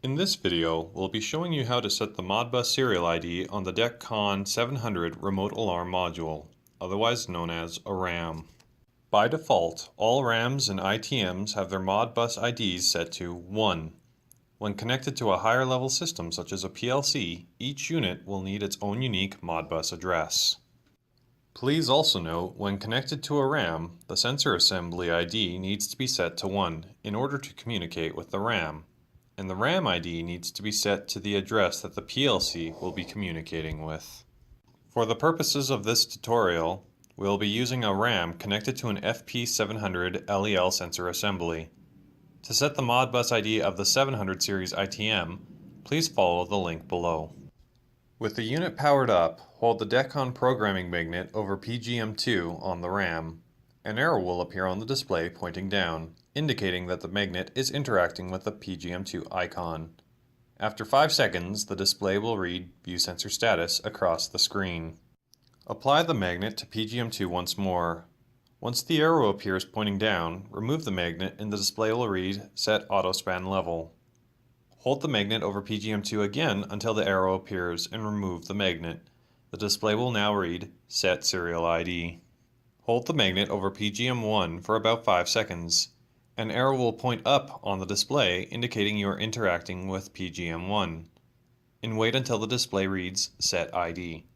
In this video, we'll be showing you how to set the Modbus serial ID on the Detcon 700 remote alarm module, otherwise known as a RAM. By default, all RAMs and ITMs have their Modbus IDs set to 1. When connected to a higher level system such as a PLC, each unit will need its own unique Modbus address. Please also note, when connected to a RAM, the sensor assembly ID needs to be set to 1 in order to communicate with the RAM, and the RAM ID needs to be set to the address that the PLC will be communicating with. For the purposes of this tutorial, we'll be using a RAM connected to an FP700 LEL sensor assembly. To set the Modbus ID of the 700 series ITM, please follow the link below. With the unit powered up, hold the Detcon programming magnet over PGM2 on the RAM. An arrow will appear on the display pointing down, indicating that the magnet is interacting with the PGM2 icon. After 5 seconds, the display will read View Sensor Status across the screen. Apply the magnet to PGM2 once more. Once the arrow appears pointing down, remove the magnet and the display will read Set Auto Span Level. Hold the magnet over PGM2 again until the arrow appears and remove the magnet. The display will now read Set Serial ID. Hold the magnet over PGM1 for about 5 seconds. An arrow will point up on the display indicating you are interacting with PGM1. And wait until the display reads Set ID.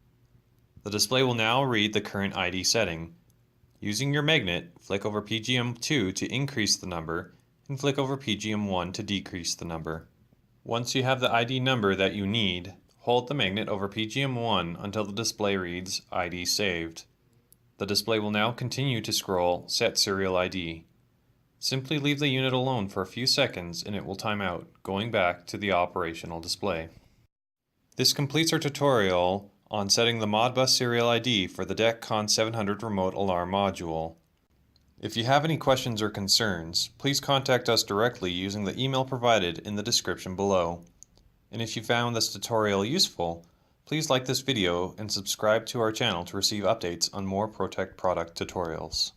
The display will now read the current ID setting. Using your magnet, flick over PGM2 to increase the number and flick over PGM1 to decrease the number. Once you have the ID number that you need, hold the magnet over PGM1 until the display reads ID saved. The display will now continue to scroll Set Serial ID. Simply leave the unit alone for a few seconds and it will time out, going back to the operational display. This completes our tutorial on setting the Modbus serial ID for the Detcon 700 remote alarm module. If you have any questions or concerns, please contact us directly using the email provided in the description below. And if you found this tutorial useful, please like this video and subscribe to our channel to receive updates on more Protek product tutorials.